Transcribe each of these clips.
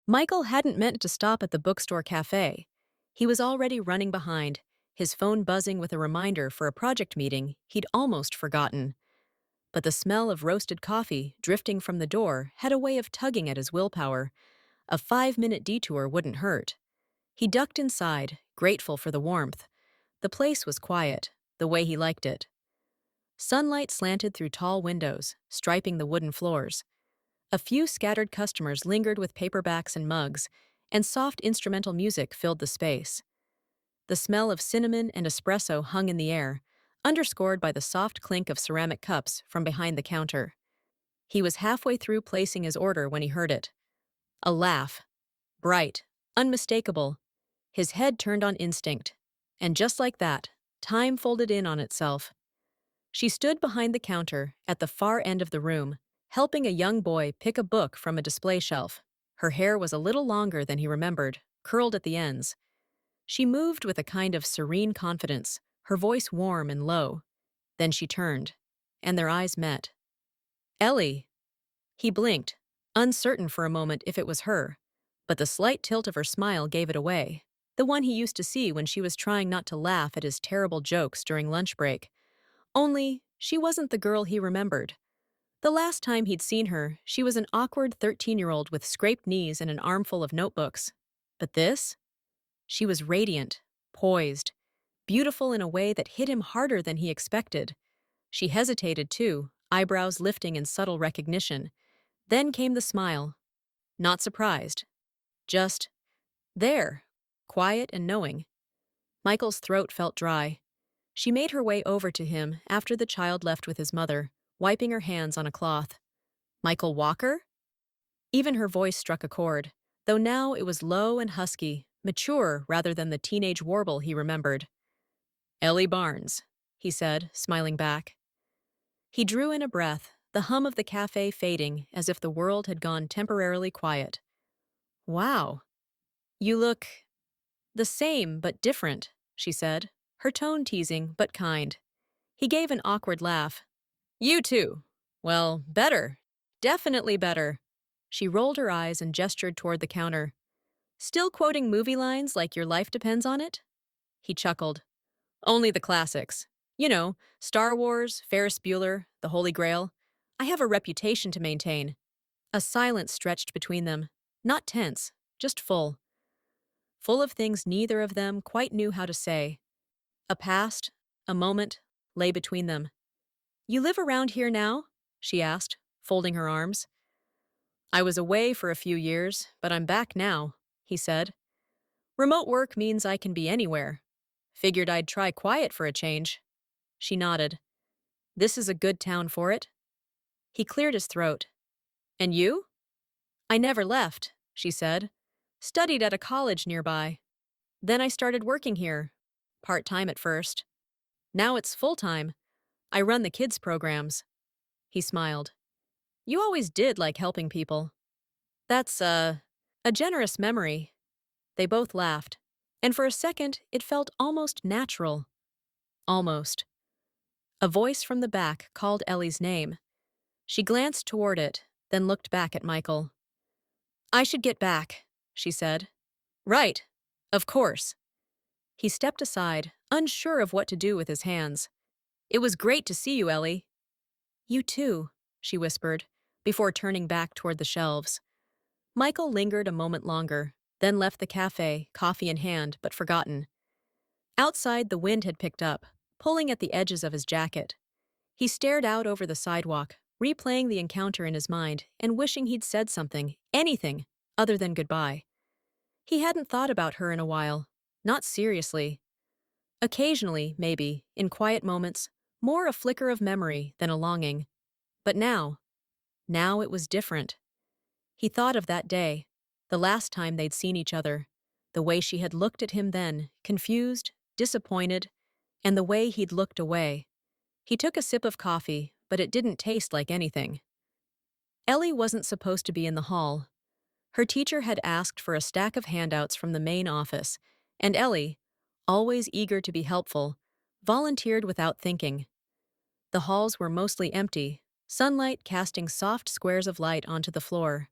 Michael hadn't meant to stop at the bookstore café. He was already running behind, his phone buzzing with a reminder for a project meeting he'd almost forgotten. But the smell of roasted coffee drifting from the door had a way of tugging at his willpower. A 5-minute detour wouldn't hurt. He ducked inside, grateful for the warmth. The place was quiet, the way he liked it. Sunlight slanted through tall windows, striping the wooden floors. A few scattered customers lingered with paperbacks and mugs, and soft instrumental music filled the space. The smell of cinnamon and espresso hung in the air, underscored by the soft clink of ceramic cups from behind the counter. He was halfway through placing his order when he heard it. A laugh. Bright, unmistakable. His head turned on instinct. And just like that, time folded in on itself. She stood behind the counter, at the far end of the room, helping a young boy pick a book from a display shelf. Her hair was a little longer than he remembered, curled at the ends. She moved with a kind of serene confidence, her voice warm and low. Then she turned, and their eyes met. Ellie! He blinked, uncertain for a moment if it was her, but the slight tilt of her smile gave it away, the one he used to see when she was trying not to laugh at his terrible jokes during lunch break. Only, she wasn't the girl he remembered. The last time he'd seen her, she was an awkward 13-year-old with scraped knees and an armful of notebooks. But this? She was radiant, poised, beautiful in a way that hit him harder than he expected. She hesitated too, eyebrows lifting in subtle recognition. Then came the smile. Not surprised. Just there, quiet and knowing. Michael's throat felt dry. She made her way over to him after the child left with his mother, wiping her hands on a cloth. Michael Walker? Even her voice struck a chord, though now it was low and husky, mature rather than the teenage warble he remembered. Ellie Barnes, he said, smiling back. He drew in a breath, the hum of the cafe fading as if the world had gone temporarily quiet. Wow. You look the same but different, she said, her tone teasing but kind. He gave an awkward laugh. You too. Well, better. Definitely better. She rolled her eyes and gestured toward the counter. Still quoting movie lines like your life depends on it? He chuckled. Only the classics. You know, Star Wars, Ferris Bueller, The Holy Grail. I have a reputation to maintain. A silence stretched between them. Not tense, just full. Full of things neither of them quite knew how to say. A past, a moment, lay between them. You live around here now? She asked, folding her arms. I was away for a few years, but I'm back now, he said. Remote work means I can be anywhere. Figured I'd try quiet for a change. She nodded. This is a good town for it. He cleared his throat. And you? I never left, she said. Studied at a college nearby. Then I started working here. Part-time at first. Now it's full-time. I run the kids' programs. He smiled. You always did like helping people. That's, a generous memory. They both laughed, and for a second it felt almost natural. Almost. A voice from the back called Ellie's name. She glanced toward it, then looked back at Michael. I should get back, she said. Right. Of course. He stepped aside, unsure of what to do with his hands. It was great to see you, Ellie. You too, she whispered, before turning back toward the shelves. Michael lingered a moment longer, then left the cafe, coffee in hand, but forgotten. Outside, the wind had picked up, pulling at the edges of his jacket. He stared out over the sidewalk, replaying the encounter in his mind and wishing he'd said something, anything, other than goodbye. He hadn't thought about her in a while, not seriously. Occasionally, maybe, in quiet moments, more a flicker of memory than a longing. But now it was different. He thought of that day, the last time they'd seen each other, the way she had looked at him then, confused, disappointed, and the way he'd looked away. He took a sip of coffee, but it didn't taste like anything. Ellie wasn't supposed to be in the hall. Her teacher had asked for a stack of handouts from the main office, and Ellie, always eager to be helpful, volunteered without thinking. The halls were mostly empty, sunlight casting soft squares of light onto the floor.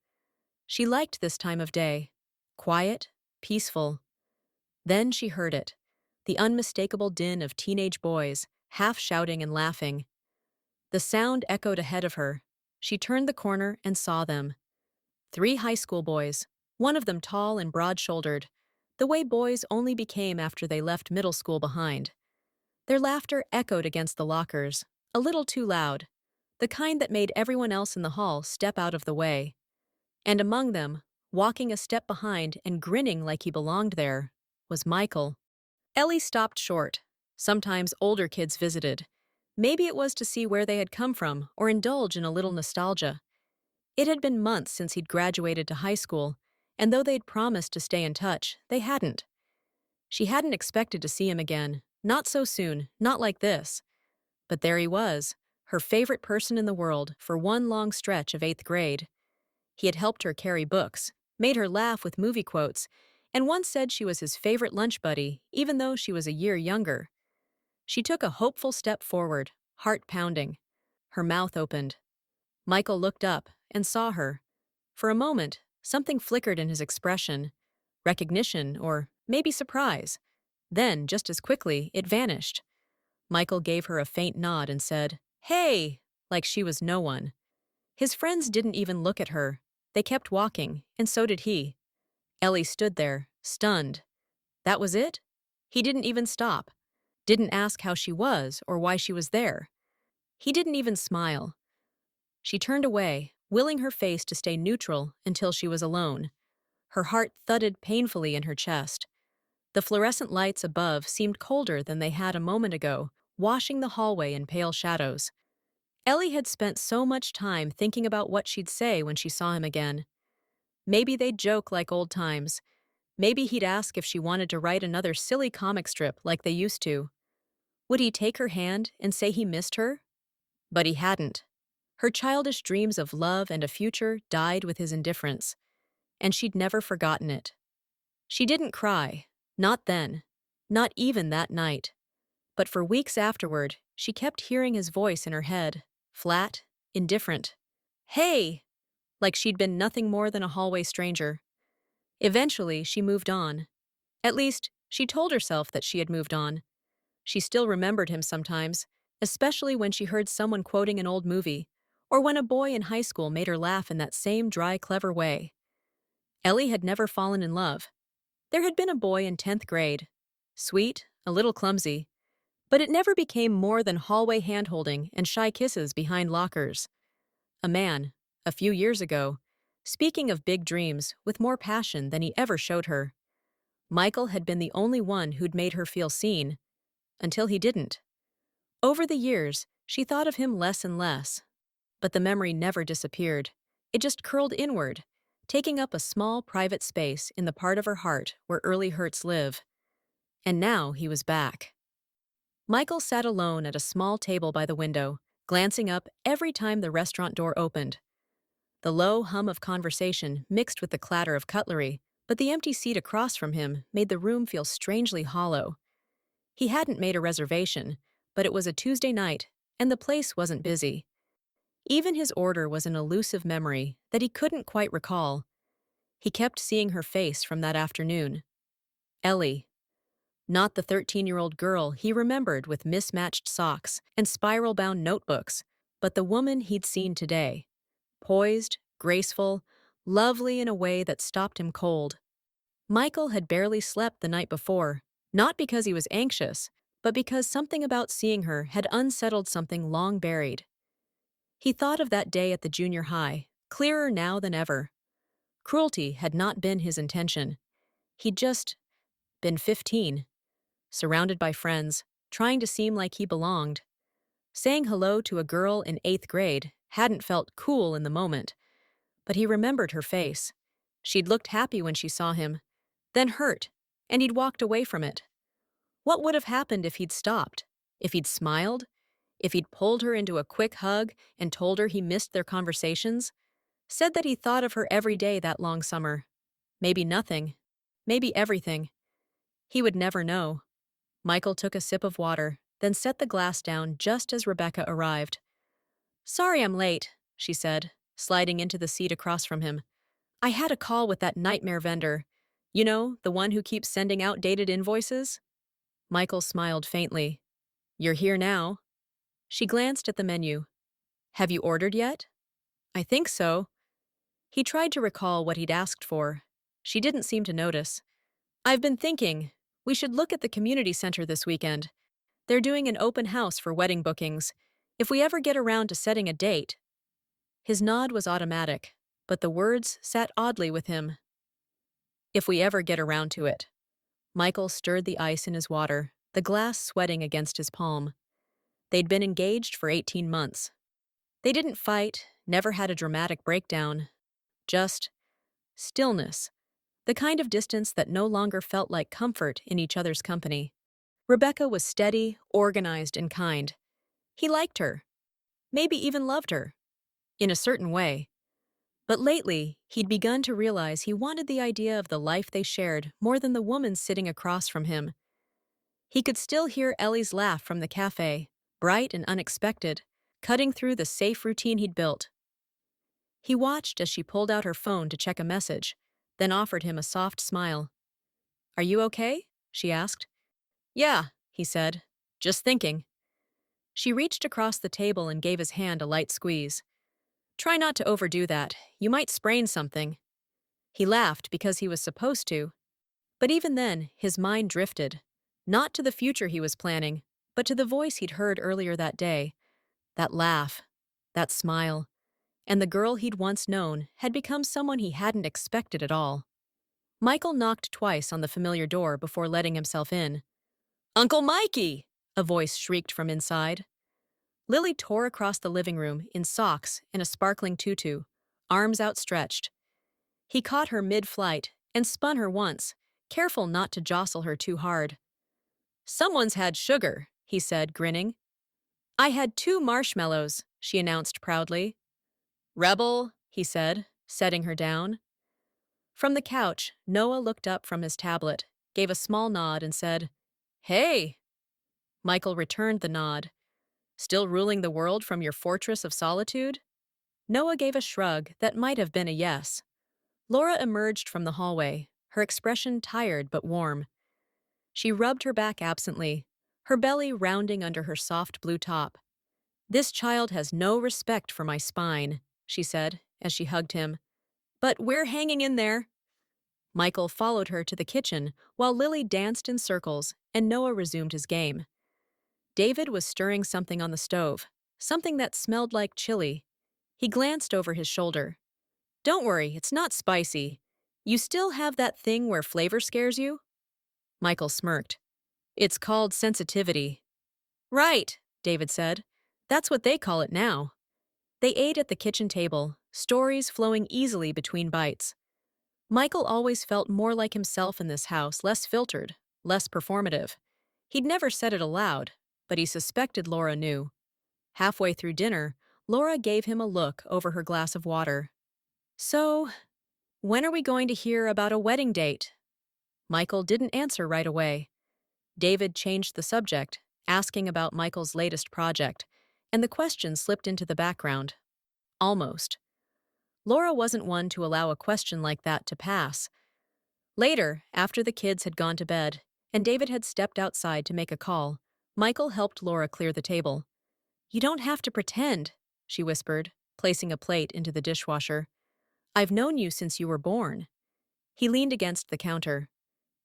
She liked this time of day. Quiet, peaceful. Then she heard it. The unmistakable din of teenage boys, half shouting and laughing. The sound echoed ahead of her. She turned the corner and saw them. 3 high school boys, one of them tall and broad-shouldered, the way boys only became after they left middle school behind. Their laughter echoed against the lockers, a little too loud, the kind that made everyone else in the hall step out of the way. And among them, walking a step behind and grinning like he belonged there, was Michael. Ellie stopped short. Sometimes older kids visited. Maybe it was to see where they had come from or indulge in a little nostalgia. It had been months since he'd graduated to high school, and though they'd promised to stay in touch, they hadn't. She hadn't expected to see him again. Not so soon, not like this. But there he was, her favorite person in the world for one long stretch of 8th grade. He had helped her carry books, made her laugh with movie quotes, and once said she was his favorite lunch buddy, even though she was a year younger. She took a hopeful step forward, heart pounding. Her mouth opened. Michael looked up and saw her. For a moment, something flickered in his expression. Recognition, or maybe surprise. Then, just as quickly, it vanished. Michael gave her a faint nod and said, "Hey!" like she was no one. His friends didn't even look at her. They kept walking, and so did he. Ellie stood there, stunned. That was it? He didn't even stop. Didn't ask how she was or why she was there. He didn't even smile. She turned away, willing her face to stay neutral until she was alone. Her heart thudded painfully in her chest. The fluorescent lights above seemed colder than they had a moment ago, washing the hallway in pale shadows. Ellie had spent so much time thinking about what she'd say when she saw him again. Maybe they'd joke like old times. Maybe he'd ask if she wanted to write another silly comic strip like they used to. Would he take her hand and say he missed her? But he hadn't. Her childish dreams of love and a future died with his indifference, and she'd never forgotten it. She didn't cry, not then, not even that night. But for weeks afterward, she kept hearing his voice in her head, flat, indifferent. "Hey!" like she'd been nothing more than a hallway stranger. Eventually, she moved on. At least, she told herself that she had moved on. She still remembered him sometimes, especially when she heard someone quoting an old movie, or when a boy in high school made her laugh in that same dry, clever way. Ellie had never fallen in love. There had been a boy in 10th grade. Sweet, a little clumsy, but it never became more than hallway hand-holding and shy kisses behind lockers. A man, a few years ago, speaking of big dreams with more passion than he ever showed her. Michael had been the only one who'd made her feel seen, until he didn't. Over the years, she thought of him less and less, but the memory never disappeared. It just curled inward, taking up a small private space in the part of her heart where early hurts live. And now he was back. Michael sat alone at a small table by the window, glancing up every time the restaurant door opened. The low hum of conversation mixed with the clatter of cutlery, but the empty seat across from him made the room feel strangely hollow. He hadn't made a reservation, but it was a Tuesday night, and the place wasn't busy. Even his order was an elusive memory that he couldn't quite recall. He kept seeing her face from that afternoon. Ellie. Not the 13-year-old girl he remembered with mismatched socks and spiral-bound notebooks, but the woman he'd seen today. Poised, graceful, lovely in a way that stopped him cold. Michael had barely slept the night before, not because he was anxious, but because something about seeing her had unsettled something long buried. He thought of that day at the junior high, clearer now than ever. Cruelty had not been his intention. He'd just been 15, surrounded by friends, trying to seem like he belonged. Saying hello to a girl in 8th grade hadn't felt cool in the moment, but he remembered her face. She'd looked happy when she saw him, then hurt, and he'd walked away from it. What would have happened if he'd stopped? If he'd smiled? If he'd pulled her into a quick hug and told her he missed their conversations? Said that he thought of her every day that long summer. Maybe nothing. Maybe everything. He would never know. Michael took a sip of water, then set the glass down just as Rebecca arrived. "Sorry I'm late," she said, sliding into the seat across from him. I had a call with that nightmare vendor. You know, the one who keeps sending outdated invoices? Michael smiled faintly. You're here now. She glanced at the menu. Have you ordered yet? I think so. He tried to recall what he'd asked for. She didn't seem to notice. I've been thinking, we should look at the community center this weekend. They're doing an open house for wedding bookings. If we ever get around to setting a date. His nod was automatic, but the words sat oddly with him. If we ever get around to it. Michael stirred the ice in his water, the glass sweating against his palm. They'd been engaged for 18 months. They didn't fight, never had a dramatic breakdown. Just stillness, the kind of distance that no longer felt like comfort in each other's company. Rebecca was steady, organized, and kind. He liked her, maybe even loved her, in a certain way. But lately, he'd begun to realize he wanted the idea of the life they shared more than the woman sitting across from him. He could still hear Ellie's laugh from the café, bright and unexpected, cutting through the safe routine he'd built. He watched as she pulled out her phone to check a message, then offered him a soft smile. Are you okay? She asked. Yeah, he said. Just thinking. She reached across the table and gave his hand a light squeeze. Try not to overdo that. You might sprain something. He laughed because he was supposed to. But even then, his mind drifted. Not to the future he was planning, but to the voice he'd heard earlier that day. That laugh. That smile. And the girl he'd once known had become someone he hadn't expected at all. Michael knocked twice on the familiar door before letting himself in. Uncle Mikey! A voice shrieked from inside. Lily tore across the living room in socks and a sparkling tutu, arms outstretched. He caught her mid-flight and spun her once, careful not to jostle her too hard. Someone's had sugar, he said, grinning. I had 2 marshmallows, she announced proudly. Rebel, he said, setting her down. From the couch, Noah looked up from his tablet, gave a small nod, and said, Hey! Michael returned the nod. Still ruling the world from your fortress of solitude? Noah gave a shrug that might have been a yes. Laura emerged from the hallway, her expression tired but warm. She rubbed her back absently, her belly rounding under her soft blue top. This child has no respect for my spine, she said as she hugged him. But we're hanging in there. Michael followed her to the kitchen while Lily danced in circles and Noah resumed his game. David was stirring something on the stove, something that smelled like chili. He glanced over his shoulder. Don't worry, it's not spicy. You still have that thing where flavor scares you? Michael smirked. It's called sensitivity. Right, David said. That's what they call it now. They ate at the kitchen table, stories flowing easily between bites. Michael always felt more like himself in this house, less filtered, less performative. He'd never said it aloud, but he suspected Laura knew. Halfway through dinner, Laura gave him a look over her glass of water. So, when are we going to hear about a wedding date? Michael didn't answer right away. David changed the subject, asking about Michael's latest project, and the question slipped into the background. Almost. Laura wasn't one to allow a question like that to pass. Later, after the kids had gone to bed, and David had stepped outside to make a call, Michael helped Laura clear the table. You don't have to pretend, she whispered, placing a plate into the dishwasher. I've known you since you were born. He leaned against the counter.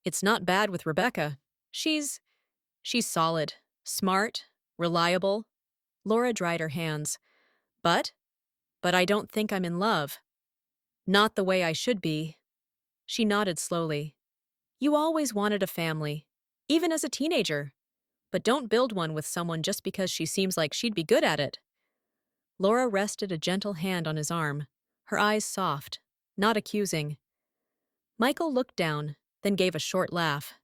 It's not bad with Rebecca. She's solid, smart, reliable. Laura dried her hands. But I don't think I'm in love. Not the way I should be. She nodded slowly. You always wanted a family, even as a teenager. But don't build one with someone just because she seems like she'd be good at it. Laura rested a gentle hand on his arm, her eyes soft, not accusing. Michael looked down, then gave a short laugh.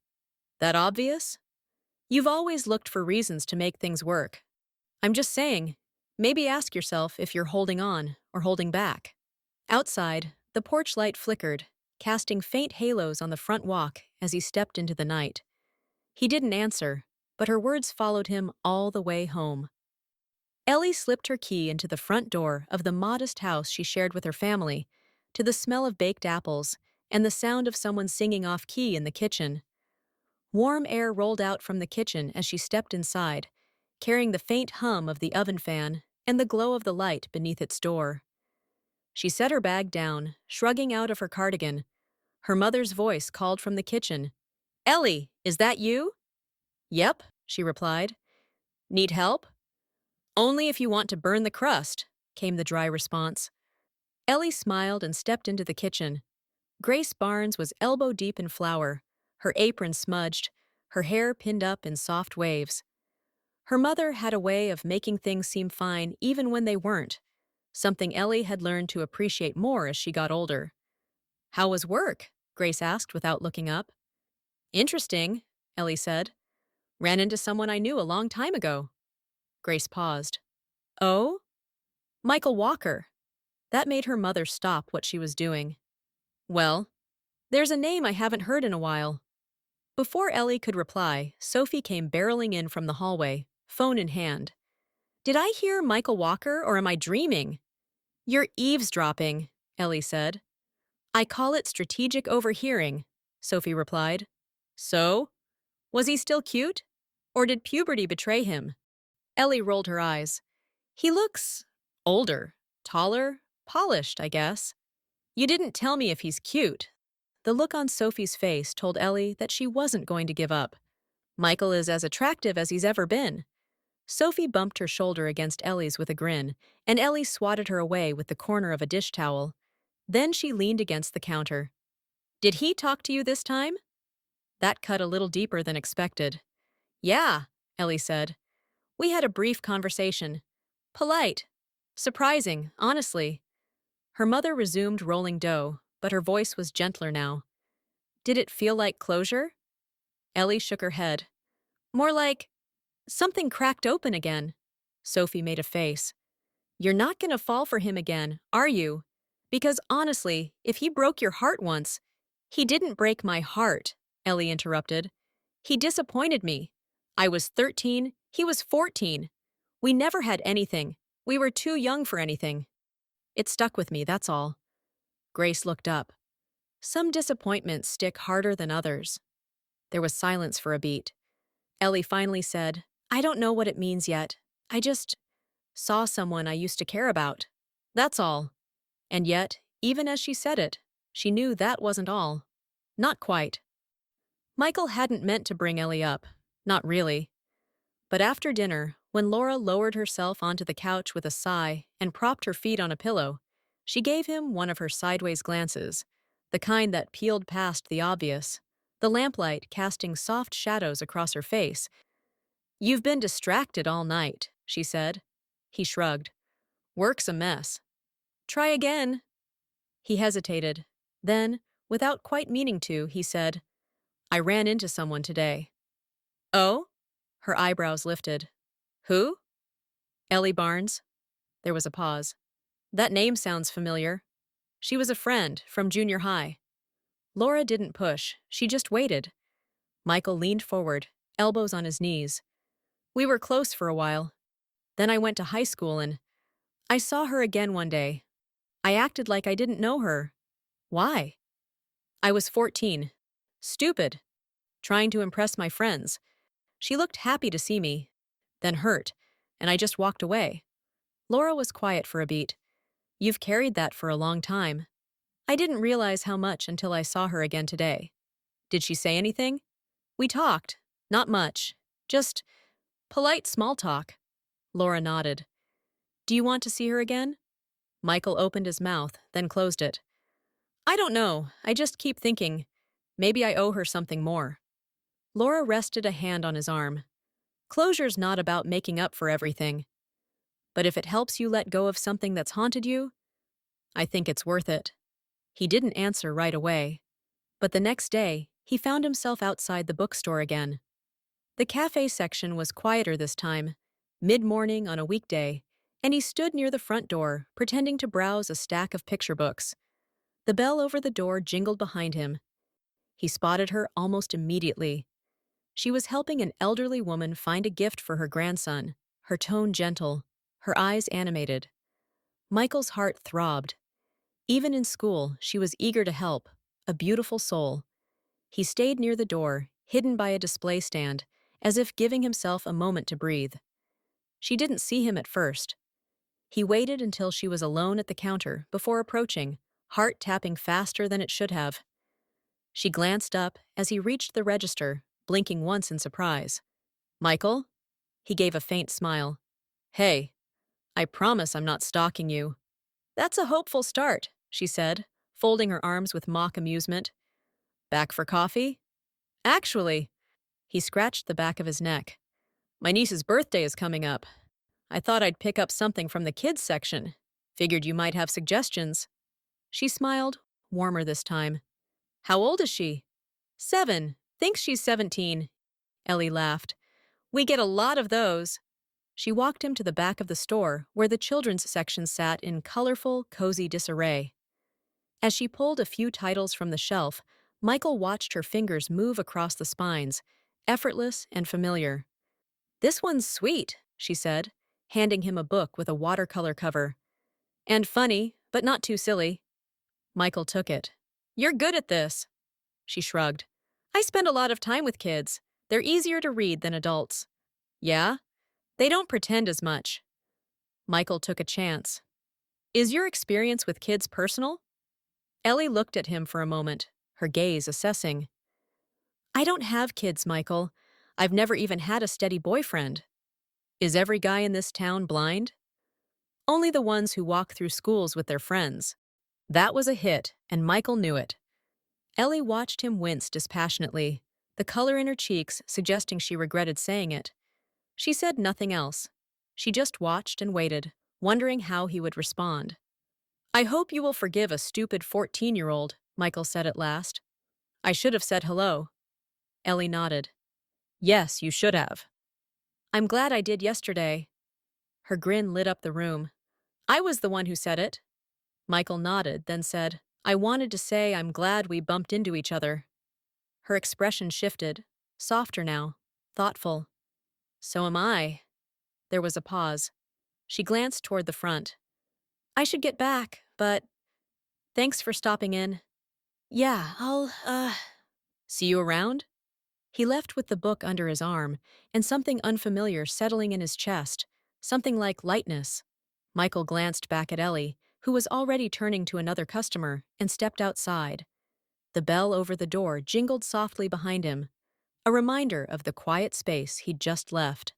That obvious? You've always looked for reasons to make things work. I'm just saying, maybe ask yourself if you're holding on or holding back. Outside, the porch light flickered, casting faint halos on the front walk as he stepped into the night. He didn't answer, but her words followed him all the way home. Ellie slipped her key into the front door of the modest house she shared with her family, to the smell of baked apples and the sound of someone singing off key in the kitchen. Warm air rolled out from the kitchen as she stepped inside, carrying the faint hum of the oven fan and the glow of the light beneath its door. She set her bag down, shrugging out of her cardigan. Her mother's voice called from the kitchen. "Ellie, is that you?" "Yep," she replied. "Need help?" "Only if you want to burn the crust," came the dry response. Ellie smiled and stepped into the kitchen. Grace Barnes was elbow-deep in flour, her apron smudged, her hair pinned up in soft waves. Her mother had a way of making things seem fine even when they weren't, something Ellie had learned to appreciate more as she got older. "How was work?" Grace asked without looking up. "Interesting," Ellie said. "Ran into someone I knew a long time ago." Grace paused. "Oh?" "Michael Walker." That made her mother stop what she was doing. "Well, there's a name I haven't heard in a while." Before Ellie could reply, Sophie came barreling in from the hallway, phone in hand. "Did I hear Michael Walker, or am I dreaming?" "You're eavesdropping," Ellie said. "I call it strategic overhearing," Sophie replied. "So? Was he still cute? Or did puberty betray him?" Ellie rolled her eyes. "He looks older, taller, polished, I guess." "You didn't tell me if he's cute." The look on Sophie's face told Ellie that she wasn't going to give up. "Michael is as attractive as he's ever been." Sophie bumped her shoulder against Ellie's with a grin, and Ellie swatted her away with the corner of a dish towel. Then she leaned against the counter. "Did he talk to you this time?" That cut a little deeper than expected. "Yeah," Ellie said. "We had a brief conversation. Polite. Surprising, honestly." Her mother resumed rolling dough, but her voice was gentler now. "Did it feel like closure?" Ellie shook her head. "More like something cracked open again." Sophie made a face. "You're not gonna fall for him again, are you? Because honestly, if he broke your heart once—" "He didn't break my heart," Ellie interrupted. "He disappointed me. I was 13, he was 14. We never had anything. We were too young for anything. It stuck with me, that's all." Grace looked up. "Some disappointments stick harder than others." There was silence for a beat. Ellie finally said, "I don't know what it means yet. I just saw someone I used to care about. That's all." And yet, even as she said it, she knew that wasn't all. Not quite. Michael hadn't meant to bring Ellie up. Not really. But after dinner, when Laura lowered herself onto the couch with a sigh and propped her feet on a pillow, she gave him one of her sideways glances, the kind that peeled past the obvious, the lamplight casting soft shadows across her face. "You've been distracted all night," she said. He shrugged. "Work's a mess." "Try again." He hesitated. Then, without quite meaning to, he said, "I ran into someone today." "Oh?" Her eyebrows lifted. "Who?" "Ellie Barnes." There was a pause. "That name sounds familiar." "She was a friend from junior high." Laura didn't push. She just waited. Michael leaned forward, elbows on his knees. "We were close for a while. Then I went to high school and I saw her again one day. I acted like I didn't know her." "Why?" "I was 14. Stupid. Trying to impress my friends. She looked happy to see me, then hurt, and I just walked away." Laura was quiet for a beat. "You've carried that for a long time." "I didn't realize how much until I saw her again today." "Did she say anything?" "We talked. Not much. Just polite small talk." Laura nodded. "Do you want to see her again?" Michael opened his mouth, then closed it. "I don't know. I just keep thinking, maybe I owe her something more." Laura rested a hand on his arm. "Closure's not about making up for everything. But if it helps you let go of something that's haunted you, I think it's worth it." He didn't answer right away. But the next day, he found himself outside the bookstore again. The cafe section was quieter this time, mid-morning on a weekday, and he stood near the front door, pretending to browse a stack of picture books. The bell over the door jingled behind him. He spotted her almost immediately. She was helping an elderly woman find a gift for her grandson, her tone gentle, her eyes animated. Michael's heart throbbed. Even in school, she was eager to help, a beautiful soul. He stayed near the door, hidden by a display stand, as if giving himself a moment to breathe. She didn't see him at first. He waited until she was alone at the counter before approaching, heart tapping faster than it should have. She glanced up as he reached the register, blinking once in surprise. Michael? He gave a faint smile. Hey, I promise I'm not stalking you. That's a hopeful start, she said, folding her arms with mock amusement. Back for coffee? Actually, he scratched the back of his neck. My niece's birthday is coming up. I thought I'd pick up something from the kids section. Figured you might have suggestions. She smiled, warmer this time. How old is she? 7. Thinks she's 17. Ellie laughed. We get a lot of those. She walked him to the back of the store, where the children's section sat in colorful, cozy disarray. As she pulled a few titles from the shelf, Michael watched her fingers move across the spines, effortless and familiar. This one's sweet, she said, handing him a book with a watercolor cover. And funny, but not too silly. Michael took it. You're good at this. She shrugged. I spend a lot of time with kids. They're easier to read than adults. Yeah? They don't pretend as much. Michael took a chance. Is your experience with kids personal? Ellie looked at him for a moment, her gaze assessing. I don't have kids, Michael. I've never even had a steady boyfriend. Is every guy in this town blind? Only the ones who walk through schools with their friends. That was a hit, and Michael knew it. Ellie watched him wince dispassionately, the color in her cheeks suggesting she regretted saying it. She said nothing else. She just watched and waited, wondering how he would respond. I hope you will forgive a stupid 14-year-old, Michael said at last. I should have said hello. Ellie nodded. Yes, you should have. I'm glad I did yesterday. Her grin lit up the room. I was the one who said it. Michael nodded, then said, I wanted to say I'm glad we bumped into each other. Her expression shifted, softer now, thoughtful. So am I. There was a pause. She glanced toward the front. I should get back, but thanks for stopping in. Yeah, see you around? He left with the book under his arm and something unfamiliar settling in his chest, something like lightness. Michael glanced back at Ellie, who was already turning to another customer, and stepped outside. The bell over the door jingled softly behind him, a reminder of the quiet space he'd just left.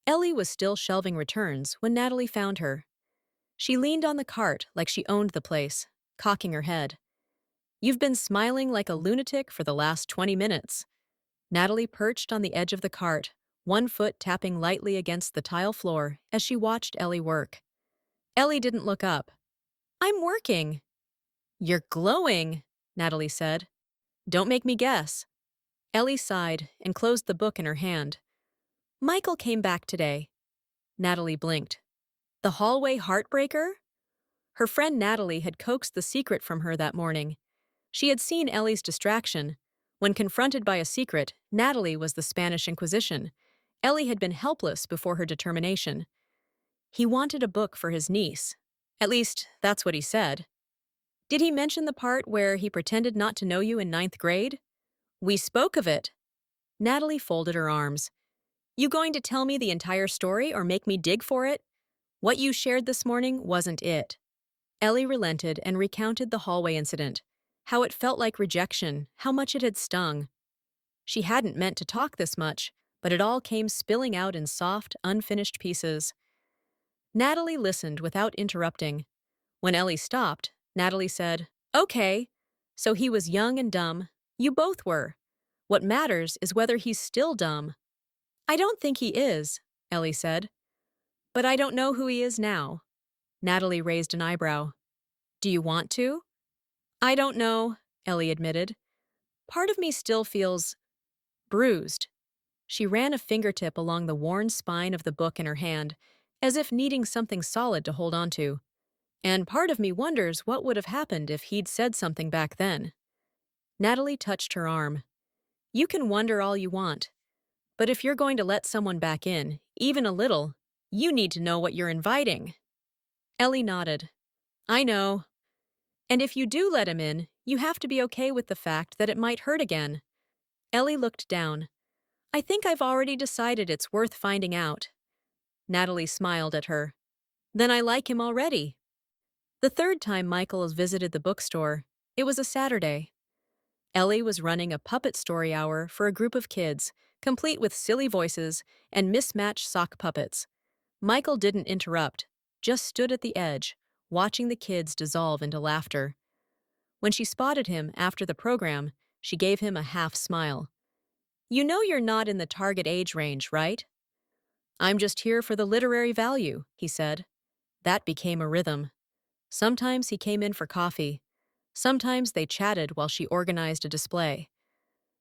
Ellie was still shelving returns when Natalie found her. She leaned on the cart like she owned the place, cocking her head. You've been smiling like a lunatic for the last 20 minutes. Natalie perched on the edge of the cart, one foot tapping lightly against the tile floor as she watched Ellie work. Ellie didn't look up. I'm working. You're glowing, Natalie said. Don't make me guess. Ellie sighed and closed the book in her hand. Michael came back today. Natalie blinked. The hallway heartbreaker? Her friend Natalie had coaxed the secret from her that morning. She had seen Ellie's distraction. When confronted by a secret, Natalie was the Spanish Inquisition. Ellie had been helpless before her determination. He wanted a book for his niece. At least, that's what he said. Did he mention the part where he pretended not to know you in 9th grade? We spoke of it. Natalie folded her arms. You going to tell me the entire story or make me dig for it? What you shared this morning wasn't it. Ellie relented and recounted the hallway incident, how it felt like rejection, how much it had stung. She hadn't meant to talk this much, but it all came spilling out in soft, unfinished pieces. Natalie listened without interrupting. When Ellie stopped, Natalie said, Okay, so he was young and dumb. You both were. What matters is whether he's still dumb. I don't think he is, Ellie said. But I don't know who he is now. Natalie raised an eyebrow. Do you want to? I don't know, Ellie admitted. Part of me still feels bruised. She ran a fingertip along the worn spine of the book in her hand, as if needing something solid to hold onto. And part of me wonders what would have happened if he'd said something back then. Natalie touched her arm. You can wonder all you want. But if you're going to let someone back in, even a little, you need to know what you're inviting. Ellie nodded. I know. And if you do let him in, you have to be okay with the fact that it might hurt again. Ellie looked down. I think I've already decided it's worth finding out. Natalie smiled at her. Then I like him already. The third time Michael visited the bookstore, it was a Saturday. Ellie was running a puppet story hour for a group of kids, complete with silly voices and mismatched sock puppets. Michael didn't interrupt, just stood at the edge, watching the kids dissolve into laughter. When she spotted him after the program, she gave him a half smile. You know you're not in the target age range, right? I'm just here for the literary value, he said. That became a rhythm. Sometimes he came in for coffee. Sometimes they chatted while she organized a display.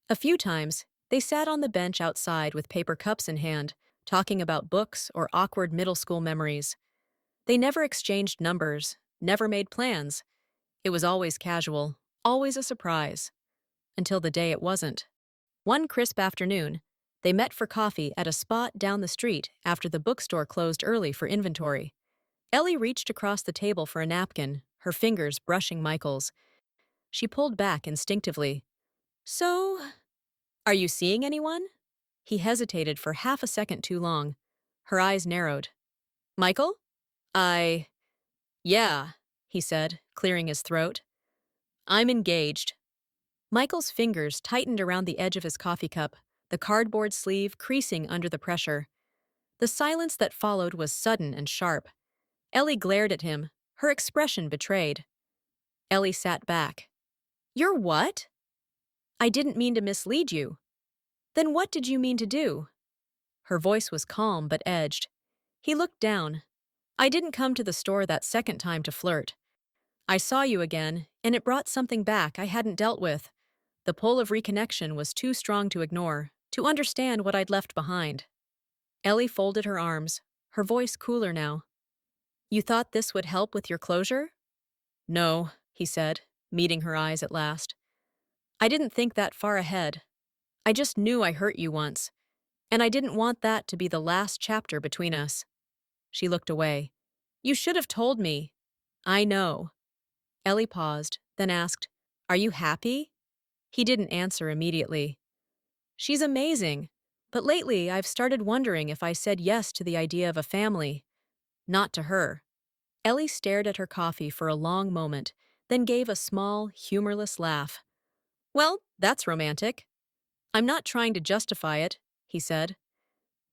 A few times, they sat on the bench outside with paper cups in hand, talking about books or awkward middle school memories. They never exchanged numbers, never made plans. It was always casual, always a surprise. Until the day it wasn't. One crisp afternoon, they met for coffee at a spot down the street after the bookstore closed early for inventory. Ellie reached across the table for a napkin, her fingers brushing Michael's. She pulled back instinctively. So, are you seeing anyone? He hesitated for half a second too long. Her eyes narrowed. Michael? Yeah, he said, clearing his throat. I'm engaged. Michael's fingers tightened around the edge of his coffee cup, the cardboard sleeve creasing under the pressure. The silence that followed was sudden and sharp. Ellie glared at him, her expression betrayed. Ellie sat back. You're what? I didn't mean to mislead you. Then what did you mean to do? Her voice was calm but edged. He looked down. I didn't come to the store that second time to flirt. I saw you again, and it brought something back I hadn't dealt with. The pull of reconnection was too strong to ignore, to understand what I'd left behind. Ellie folded her arms, her voice cooler now. You thought this would help with your closure? No, he said, meeting her eyes at last. I didn't think that far ahead. I just knew I hurt you once, and I didn't want that to be the last chapter between us. She looked away. You should have told me. I know. Ellie paused, then asked, Are you happy? He didn't answer immediately. She's amazing, but lately I've started wondering if I said yes to the idea of a family. Not to her. Ellie stared at her coffee for a long moment, then gave a small, humorless laugh. Well, that's romantic. I'm not trying to justify it, he said.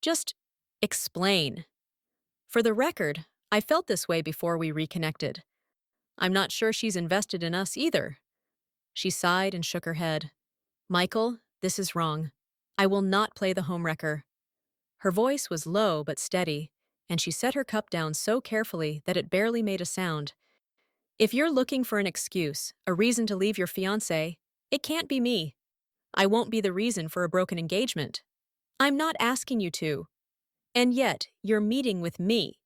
Just explain. For the record, I felt this way before we reconnected. I'm not sure she's invested in us either. She sighed and shook her head. Michael, this is wrong. I will not play the homewrecker. Her voice was low but steady, and she set her cup down so carefully that it barely made a sound. If you're looking for an excuse, a reason to leave your fiancé, it can't be me. I won't be the reason for a broken engagement. I'm not asking you to. And yet, you're meeting with me.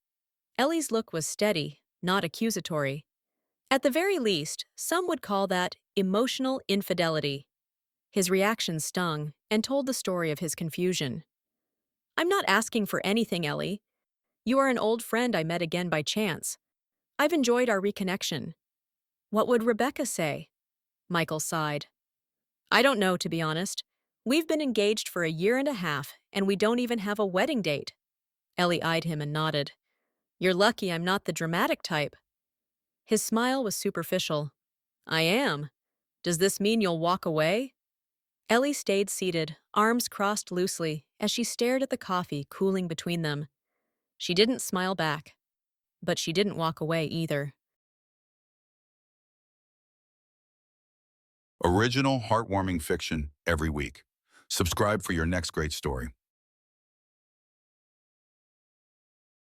Ellie's look was steady, not accusatory. At the very least, some would call that emotional infidelity. His reaction stung and told the story of his confusion. I'm not asking for anything, Ellie. You are an old friend I met again by chance. I've enjoyed our reconnection. What would Rebecca say? Michael sighed. I don't know, to be honest. We've been engaged for a year and a half, and we don't even have a wedding date. Ellie eyed him and nodded. You're lucky I'm not the dramatic type. His smile was superficial. I am. Does this mean you'll walk away? Ellie stayed seated, arms crossed loosely, as she stared at the coffee cooling between them. She didn't smile back, but she didn't walk away either. Original heartwarming fiction every week. Subscribe for your next great story.